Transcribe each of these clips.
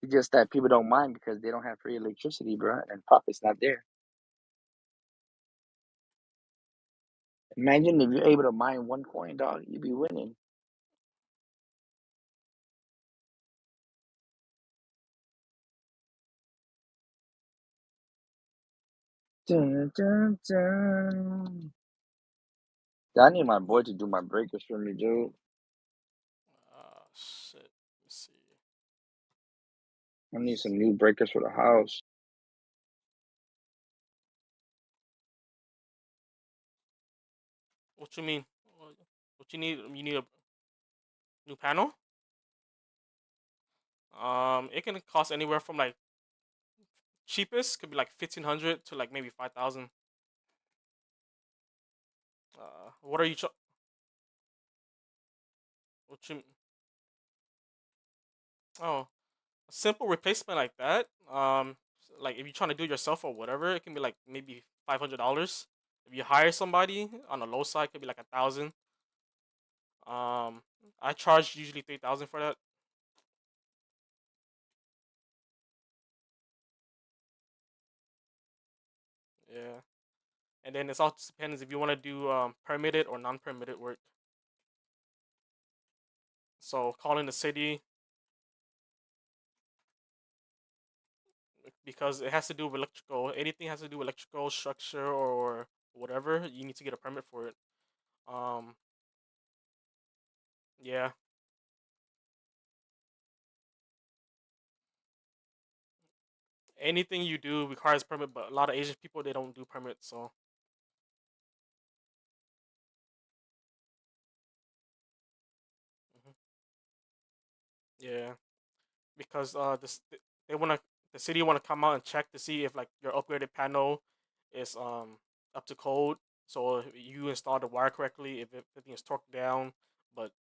It's just that people don't mind because they don't have free electricity, bro, and profit's not there. Imagine if you're able to mine one coin, dog, you'd be winning. Dun, dun, dun. I need my boy to do my breakers for me, dude. Shit. Let me see. I need some new breakers for the house. What you mean? What you need? You need a new panel? It can cost anywhere from like cheapest could be like 1,500 to like maybe 5,000. What are you? What you? Oh, a simple replacement like that. Like if you're trying to do it yourself or whatever, it can be like maybe $500. If you hire somebody on the low side, it could be like 1,000. Um, I charge usually 3,000 for that. Yeah, and then it's all depends if you want to do permitted or non-permitted work. So calling the city because it has to do with electrical. Anything has to do with electrical structure or whatever, you need to get a permit for it. Um, yeah, anything you do requires permit, but a lot of Asian people they don't do permits. So mhm. Yeah, because they want to the city want to come out and check to see if like your upgraded panel is up to code. So if you install the wire correctly, if everything is torqued down, but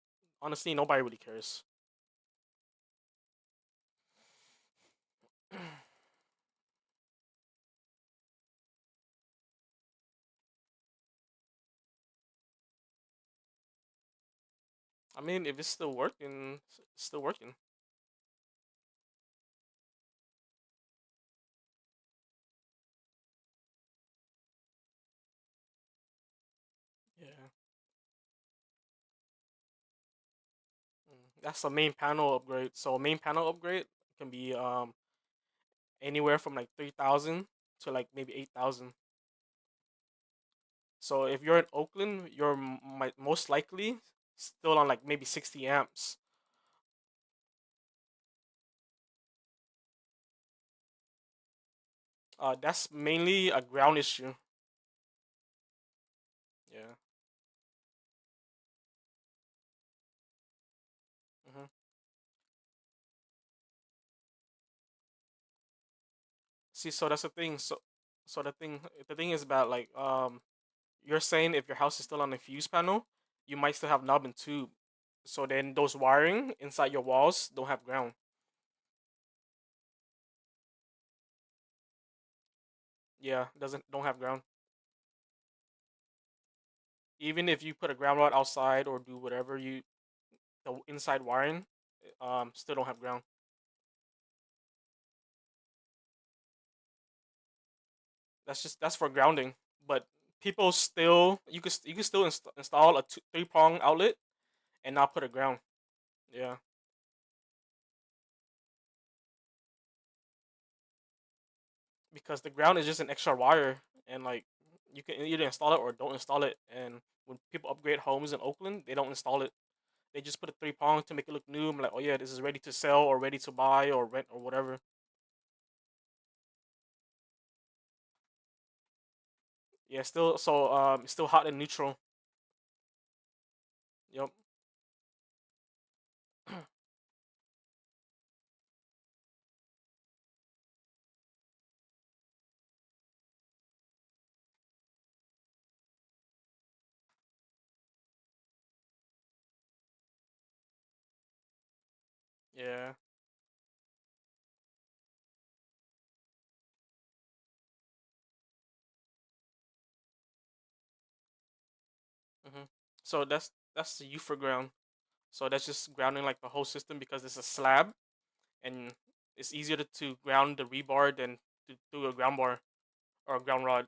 honestly, nobody really cares. I mean, if it's still working, it's still working. Yeah. That's a main panel upgrade. So main panel upgrade can be anywhere from like 3,000 to like maybe 8,000. So if you're in Oakland, you're might most likely still on like maybe 60 amps. That's mainly a ground issue. Yeah. hmm See, so that's the thing. So the thing is about like you're saying if your house is still on the fuse panel, you might still have knob and tube. So then those wiring inside your walls don't have ground. Yeah, doesn't don't have ground. Even if you put a ground rod outside or do whatever you the inside wiring, still don't have ground. That's for grounding. But people still you can still install a 3 prong outlet and not put a ground. Yeah, because the ground is just an extra wire, and like you can either install it or don't install it. And when people upgrade homes in Oakland, they don't install it. They just put a 3 prong to make it look new. I'm like, oh yeah, this is ready to sell or ready to buy or rent or whatever. Yeah, still so it's still hot and neutral. Yep. Yeah. hmm So that's the U for ground. So that's just grounding like the whole system because it's a slab and it's easier to ground the rebar than to do a ground bar or a ground rod.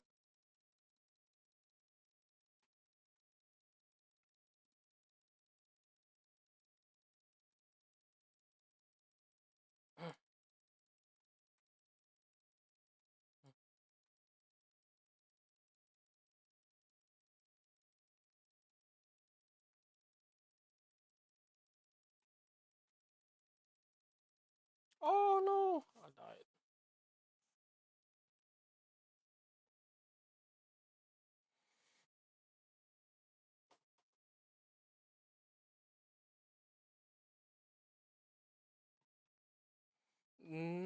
Oh no, I died.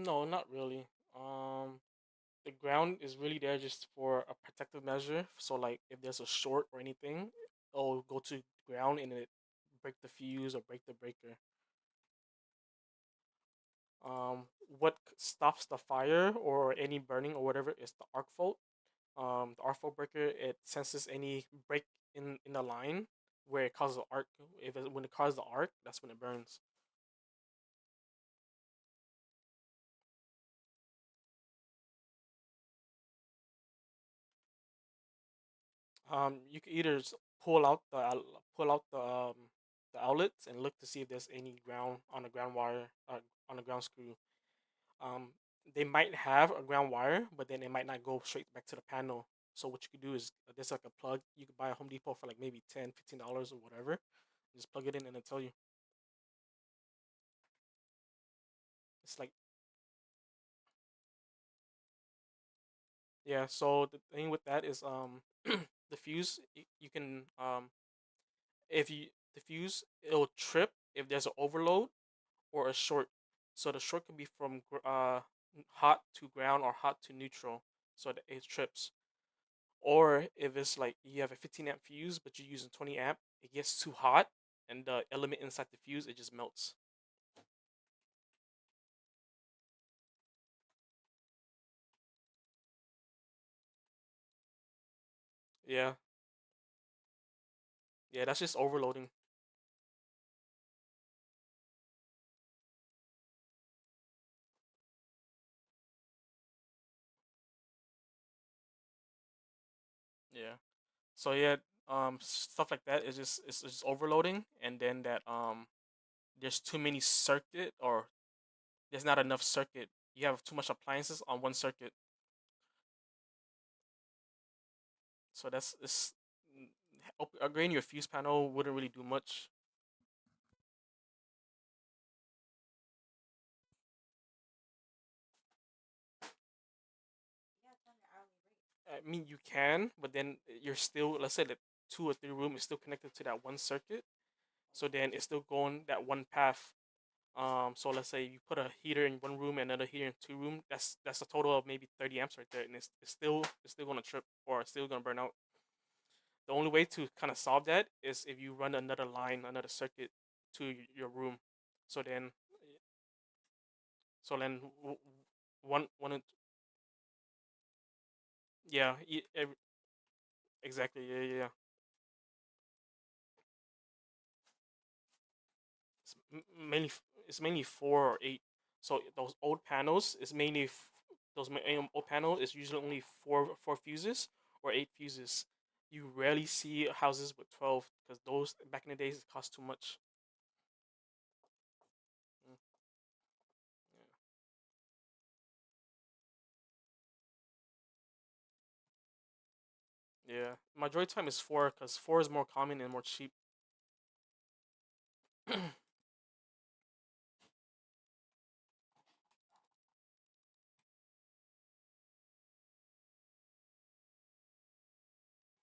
No, not really. The ground is really there just for a protective measure. So like if there's a short or anything, it'll go to ground and it break the fuse or break the breaker. What stops the fire or any burning or whatever is the arc fault. The arc fault breaker, it senses any break in the line where it causes an arc. When it causes the arc, that's when it burns. You can either pull out the outlets and look to see if there's any ground on the ground wire on the ground screw. Um, they might have a ground wire, but then it might not go straight back to the panel. So what you could do is there's like a plug you could buy at Home Depot for like maybe $10, $15 or whatever. Just plug it in and it'll tell you. It's like yeah. So the thing with that is the fuse you can if you the fuse it'll trip if there's an overload or a short. So the short can be from hot to ground or hot to neutral, so that it trips. Or if it's like you have a 15 amp fuse but you're using 20 amp, it gets too hot and the element inside the fuse it just melts. Yeah, yeah, that's just overloading. Yeah. So yeah, stuff like that is just it's just overloading, and then that there's too many circuit or there's not enough circuit. You have too much appliances on one circuit. So that's it's upgrading your fuse panel wouldn't really do much. I mean, you can, but then you're still, let's say the 2 or 3 room is still connected to that one circuit. So then it's still going that one path. So let's say you put a heater in one room and another heater in 2 room. That's a total of maybe 30 amps right there, and it's still gonna trip or it's still gonna burn out. The only way to kind of solve that is if you run another line, another circuit to your room. So then, so then one yeah, exactly, yeah, yeah, yeah. Mainly it's mainly 4 or 8. So those old panels is mainly old panel is usually only four fuses or 8 fuses. You rarely see houses with 12 because those back in the days it cost too much. Mm, yeah, yeah. Majority time is four because four is more common and more cheap.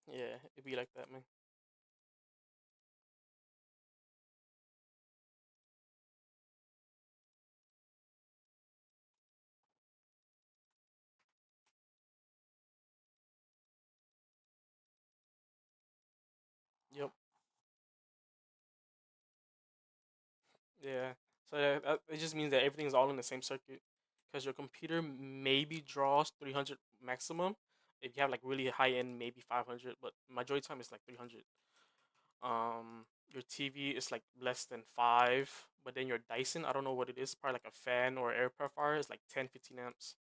Yeah, it'd be like that, man. Yep. Yeah. So it just means that everything's all in the same circuit, because your computer maybe draws 300 maximum. If you have like really high end, maybe 500, but majority time it's like 300. Your your TV is like less than 5, but then your Dyson, I don't know what it is, probably like a fan or air purifier, is like 10, 15 amps.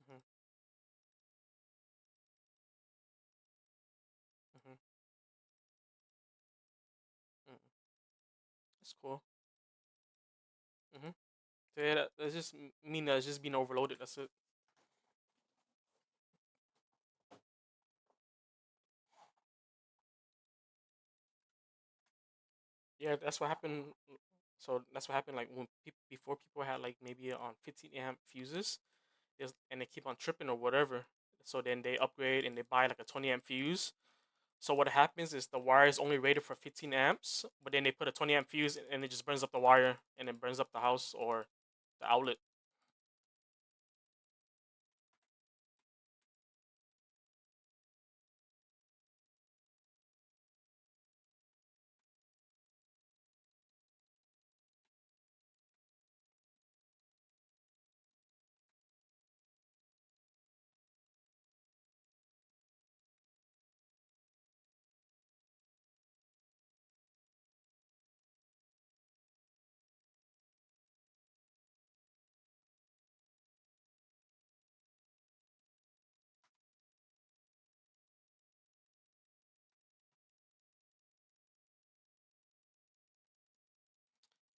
Mm-hmm. Mm-hmm. Mm. That's cool. Mm-hmm. So yeah, that's just mean that it's just being overloaded. That's it. Yeah, that's what happened. So that's what happened. Like when people before people had like maybe on 15 amp fuses, and they keep on tripping or whatever. So then they upgrade and they buy like a 20 amp fuse. So what happens is the wire is only rated for 15 amps, but then they put a 20 amp fuse and it just burns up the wire and it burns up the house or the outlet.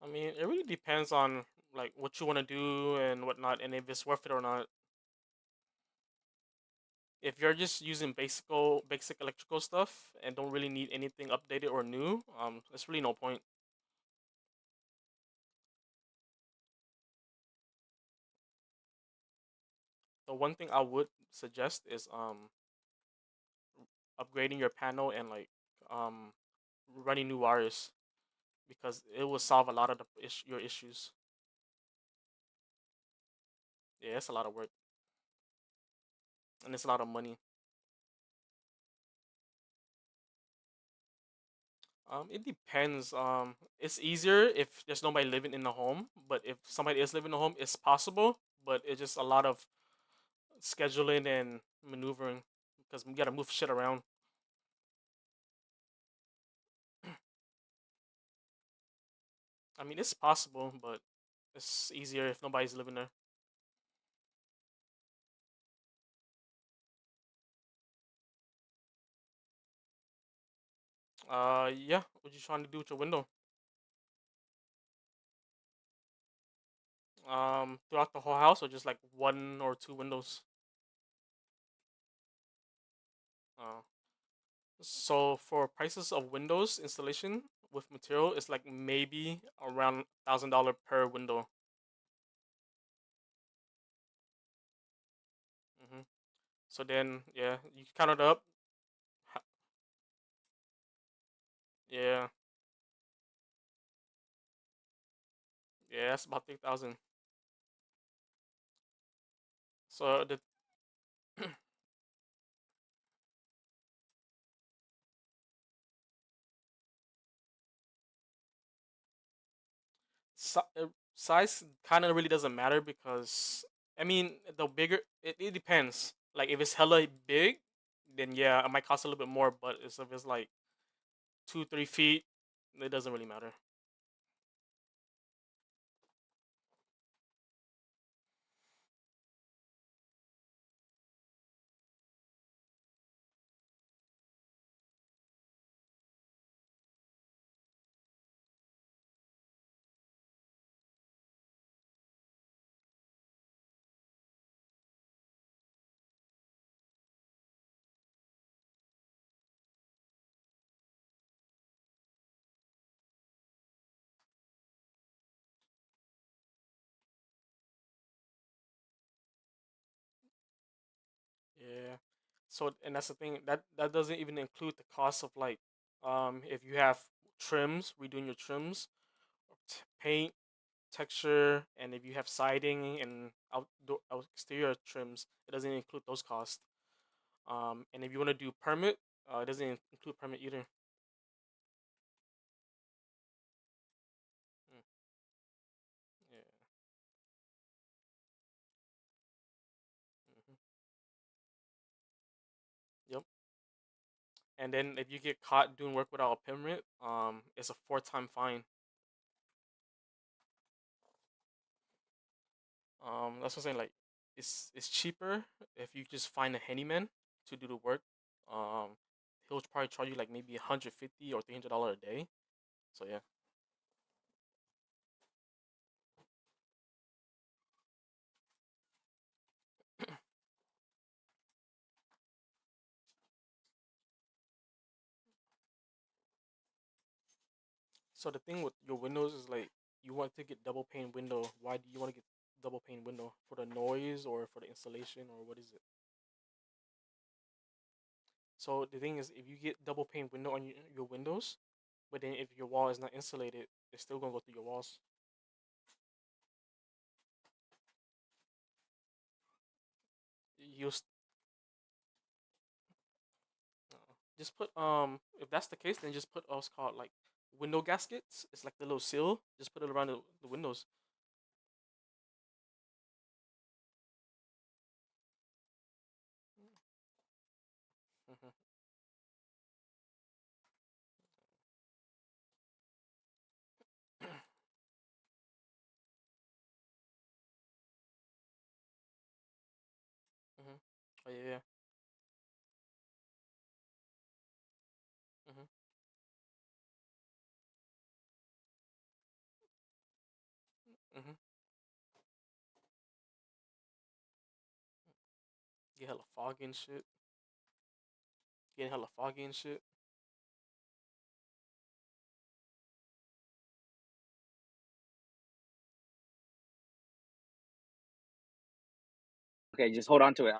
I mean, it really depends on like what you want to do and whatnot, and if it's worth it or not. If you're just using basic electrical stuff and don't really need anything updated or new, there's really no point. The one thing I would suggest is upgrading your panel and like um running new wires because it will solve a lot of your issues. Yeah, it's a lot of work and it's a lot of money. It depends. It's easier if there's nobody living in the home, but if somebody is living in the home, it's possible. But it's just a lot of scheduling and maneuvering because we gotta move shit around. I mean, it's possible, but it's easier if nobody's living there. Yeah. What you trying to do with your window? Throughout the whole house, or just like one or two windows? Uh, so for prices of windows installation with material, it's like maybe around $1,000 per window. hmm So then, yeah, you count it up. Yeah, yeah, that's about 3,000. So the size kind of really doesn't matter because I mean the bigger it depends. Like if it's hella big, then yeah, it might cost a little bit more. But if it's like 2 3 feet, it doesn't really matter. Yeah. So and that's the thing that doesn't even include the cost of like if you have trims, redoing your trims, paint, architecture, and if you have siding and outdoor exterior trims, it doesn't include those costs. And if you want to do permit, it doesn't include permit either. Mm, yeah. Hmm. Yep. And then if you get caught doing work without a permit, it's a four-time fine. That's what I'm saying. Like, it's cheaper if you just find a handyman to do the work. Um, he'll probably charge you like maybe 150 or $300 a day. So yeah. So the thing with your windows is like you want to get double pane window. Why do you want to get double pane window? For the noise or for the installation or what is it? So the thing is, if you get double pane window on your windows, but then if your wall is not insulated, it's still gonna go through your walls. You just put if that's the case, then just put what's called like window gaskets. It's like the little seal. Just put it around the windows. Hmm. Hmm. Oh yeah, yeah. Hmm. Hmm. Get hella foggy and shit. Getting hella foggy and shit. Okay, just hold on to it.